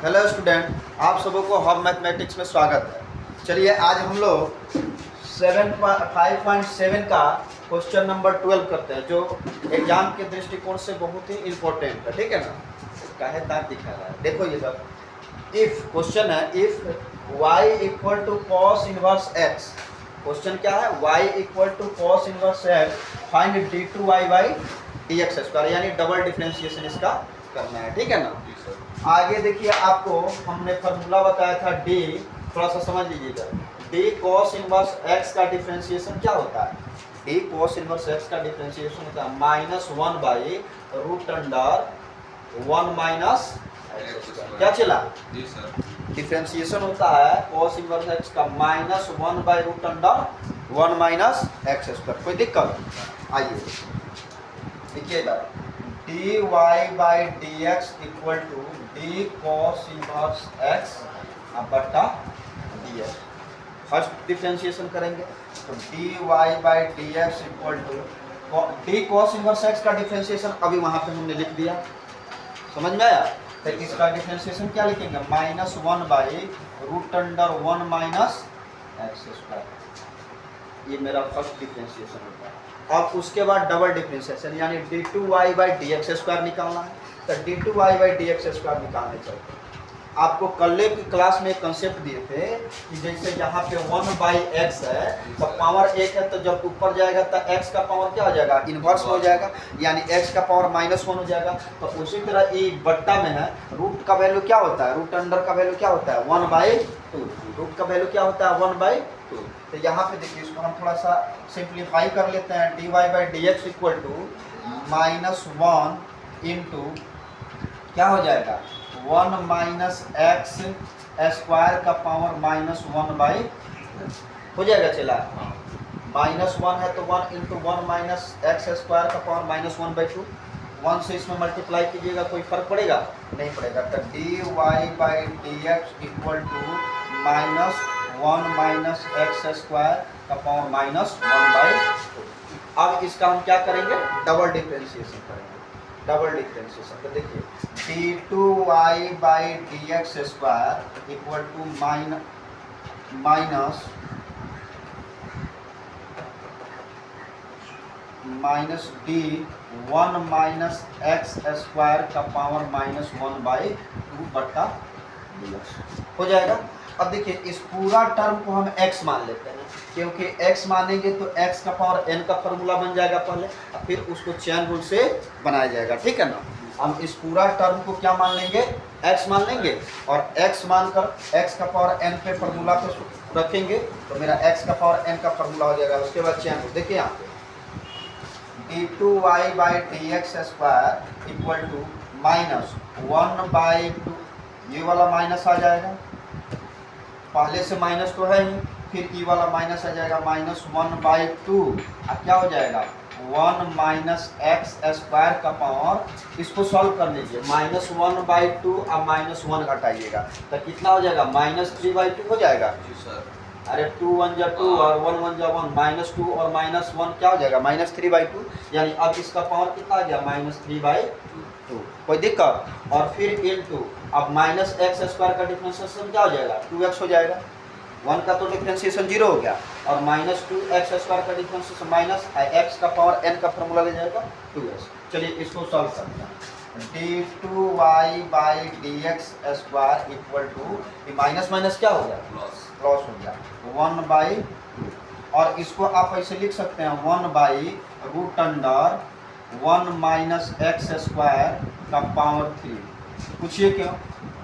Hello student, आप सबों को हब मैथमेटिक्स में स्वागत है। चलिए आज हम लोग 5.7 का क्वेश्चन नंबर 12 करते हैं, जो एग्जाम के दृष्टिकोण से बहुत ही इम्पोर्टेंट है। ठीक है ना, काहे तार दिखा रहा है, देखो ये सब इफ क्वेश्चन है। If y equal to cos inverse x, question क्या है, y equal to cos inverse x, find d2y by dx square, यानी डबल डिफरेंशिएशन इसका करना है। ठीक है ना, आगे देखिए आपको हमने फार्मूला बताया था d, थोड़ा सा समझ लीजिएगा। d cos इनवर्स x का डिफरेंशिएशन क्या होता है, d cos इनवर्स x का डिफरेंशिएशन होता है -1 बाई रूट अंडर 1 माइनस क्या चला जी सर, डिफरेंशिएशन होता है cos इनवर्स x का -1 by root under 1 minus x square. कोई दिक्कत? आइए देखिएगा, dy by d x equal to d cos inverse x बटा डी एक्स। फर्स्ट डिफरेंशिएशन करेंगे तो dy by d x equal to d cos inverse x का differentiation अभी वहाँ पे हमने लिख दिया, समझ में आया। तो इसका डिफरेंशिएशन क्या लिखेंगे, -1 by root under 1 minus x square. ये मेरा फर्स्ट डिफरेंशिएशन होता है। अब उसके बाद डबल डिफरेंशिएशन यानी d2y by d x square निकालना है। तो d2y by d x square निकालने चलते हैं। आपको कल की क्लास में एक कंसेप्ट दिए थे कि जैसे यहाँ पे 1 बाई एक्स है तो पावर 1 है, तो जब ऊपर जाएगा तो x का पावर क्या हो जाएगा, इन्वर्स हो जाएगा, यानी x का पावर -1 हो जाएगा। तो उसी तरह ये बट्टा में है, रूट का वैल्यू क्या होता है, रूट अंडर का वैल्यू क्या होता है 1/2, रूट का वैल्यू क्या होता है 1/2। तो यहाँ पे देखिए, इसको हम थोड़ा सा सिंप्लीफाई कर लेते हैं। dy by d x equal to -1 into क्या हो जाएगा 1 माइनस एक्स स्क्वायर का पावर -1 बाई हो जाएगा। चला -1 है तो 1 इंटू 1 माइनस एक्स स्क्वायर का पावर -1/2। 1 से इसमें मल्टीप्लाई कीजिएगा, कोई फर्क पड़ेगा? नहीं पड़ेगा। तो dy by d x equal to -1 minus x square का पावर -1/2। अब इसका हम क्या करेंगे, डबल डिफरेंशिएशन करेंगे। डबल डिफरेंशिएशन तो देखिए d2y by d x square equal to minus d1 minus x square का पावर -1/2 बट्टा dx हो जाएगा। अब देखिए, इस पूरा टर्म को हम x मान लेते हैं, क्योंकि x मानेंगे तो x का पावर n का फॉर्मूला बन जाएगा पहले, और फिर उसको चैन रूल से बनाया जाएगा। ठीक है ना, हम इस पूरा टर्म को क्या मान लेंगे, x मान लेंगे, और x मानकर x का पावर n पे फॉर्मूला पे रखेंगे, तो मेरा x का पावर n का फॉर्मूला हो जाएगा। उसके बाद चैन रूल देखिए, यहाँ पे d2y by d x square equal to -1/2, ये वाला माइनस आ जाएगा, पहले से माइनस तो है ही, फिर ई वाला माइनस आ जाएगा -1/2, अब क्या हो जाएगा 1 माइनस एक्स स्क्वायर का पावर, इसको सॉल्व कर लीजिए, -1/2 अब -1 घटाइएगा तो कितना हो जाएगा, -3/2 हो जाएगा। जी सर। अरे 2 1 जा 2 और 1 1 जा 1, -2 और -1 क्या हो जाएगा, -3/2, यानी अब इसका पावर कितना आ गया, -3/2। कोई दिक्कत? और फिर इनटू अब माइनस एक्स स्क्वायर का डिफरेंशिएशन क्या हो जाएगा, 2x हो जाएगा। 1 का तो डिफरेंशिएशन 0 हो गया, और -2x स्क्वायर का डिफरेंशिएशन माइनस एक्स का पावर n का फॉर्मूला ले जाएगा 2x। चलिए इसको सॉल्व करते हैं। d2y by d x square equal to minus minus क्या हो गया, लॉस हो गया 1/2, और इसको आप ऐसे लिख सकते हैं 1 root under 1 minus x square का पावर 3। पूछिए क्यों,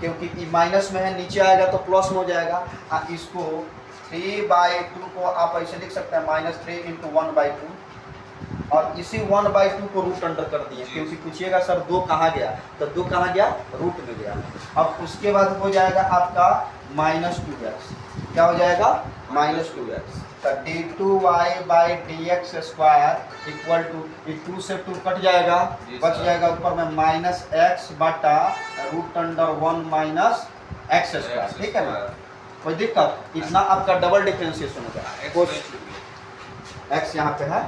क्योंकि माइनस में है, नीचे आएगा तो प्लस में हो जाएगा। इसको 3/2 को आप ऐसे लिख सकते हैं -3 इंटू 1/2, और इसी 1/2 को रूट अंडर कर दिए, क्योंकि पूछिएगा सर 2 कहाँ गया, तो 2 कहाँ गया, रूट में गया। अब उसके बाद हो जाएगा आपका -2x, क्या हो जाएगा -2x। तो d2y by d x square equal to 2 से 2 कट जाएगा, बच जाएगा ऊपर में -x बटा root under 1 minus x square. ठीक है ना, कोई दिक्कत? इतना आपका डबल डिफरेंशिएशन हो गया। x यहाँ पे है,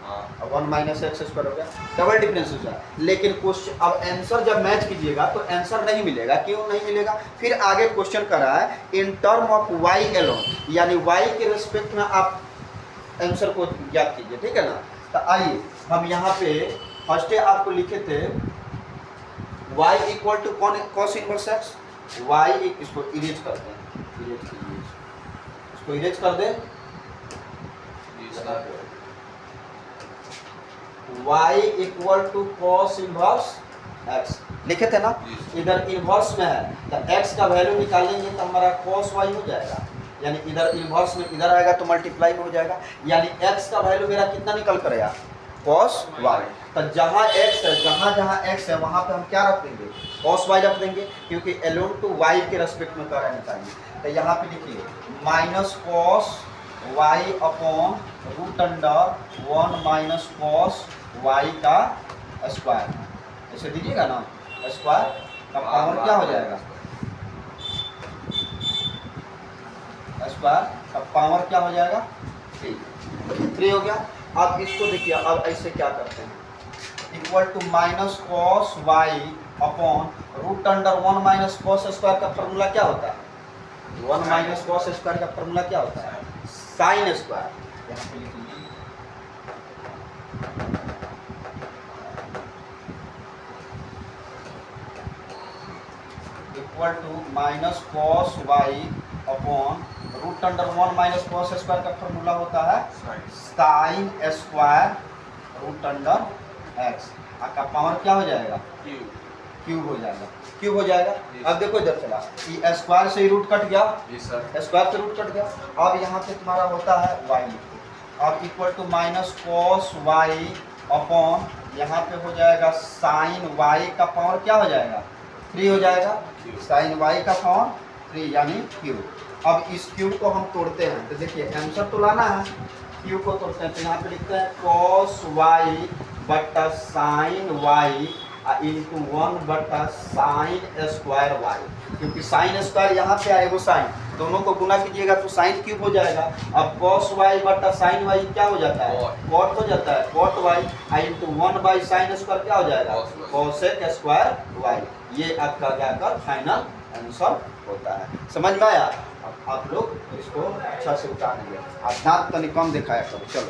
अब 1 माइनस एक्स स्क्वायर हो गया, डबल डिफरेंस हो जाए। लेकिन क्वेश्चन अब आंसर जब मैच कीजिएगा तो आंसर नहीं मिलेगा। क्यों नहीं मिलेगा? फिर आगे क्वेश्चन कर रहा है in term of y alone, यानी वाई के रिस्पेक्ट में आप आंसर को ज्ञात कीजिए, ठीक है ना। तो आइए हम यहाँ पे फर्स्ट डे आपको लिखे थे y equal to cos inverse x, y इसको इरेज कर दें, इरेज कीजिए, इसको इरेज कर दें, y equal to cos inverse x लिखे थे ना। इधर इनवर्स में है तो x का वैल्यू निकालेंगे तो हमारा cos y हो जाएगा, यानी इधर इनवर्स में इधर आएगा तो मल्टीप्लाई में हो जाएगा, यानी x का वैल्यू मेरा कितना निकल कर आया cos y। तो जहाँ x है, जहाँ x है वहाँ पे हम क्या रख देंगे cos y रख देंगे, क्योंकि एलोन टू y के रेस्पेक्ट में कर निकालेंगे। तो यहाँ पे लिखिए minus cos y upon root under 1 minus cos y का स्क्वायर, ऐसे दीजिएगा ना स्क्वायर का पावर क्या हो जाएगा, स्क्वायर का पावर क्या हो जाएगा 3 हो गया। अब इसको देखिए, अब ऐसे क्या करते हैं equal to minus cos y upon root under 1 minus cos square का फॉर्मूला क्या होता है 1 माइनस कॉस स्क्वायर का फॉर्मूला क्या होता है साइन स्क्वायर। यहाँ पे लिख लीजिए equal to minus cos y upon root under 1 minus cos square का फॉर्मूला होता है sine square root under x, आपका पावर क्या हो जाएगा क्यूब हो जाएगा, क्यूब हो जाएगा। अब देखो इधर चला, ये स्क्वायर से ही रूट कट गया, स्क्वायर से रूट कट गया। अब यहाँ पे तुम्हारा होता है वाई, अब equal to minus cos y upon यहाँ पे हो जाएगा साइन वाई का पावर क्या हो जाएगा 3 हो जाएगा, साइन वाई का पावर 3 यानी क्यूब। अब इस क्यूब को हम तोड़ते हैं, तो देखिए आंसर तो लाना है, क्यूब को तोड़ते हैं तो यहाँ पे लिखते हैं cos y बटा साइन y इंटू 1 बटा साइन स्क्वायर y, क्योंकि साइन स्क्वायर यहाँ पे आए वो साइन, दोनों को गुना कीजिएगा तो साइन क्यूब हो जाएगा। अब cos y बटा साइन y क्या हो जाता है cot हो जाता है, cot y into 1 by sine square क्या हो जाएगा cosec स्क्वायर y। ये आपका जाकर फाइनल आंसर होता है। समझ में आया? आप लोग इसको अच्छा से उतारेंगे। आप दांत तनिक कम दिखाया करो। चलो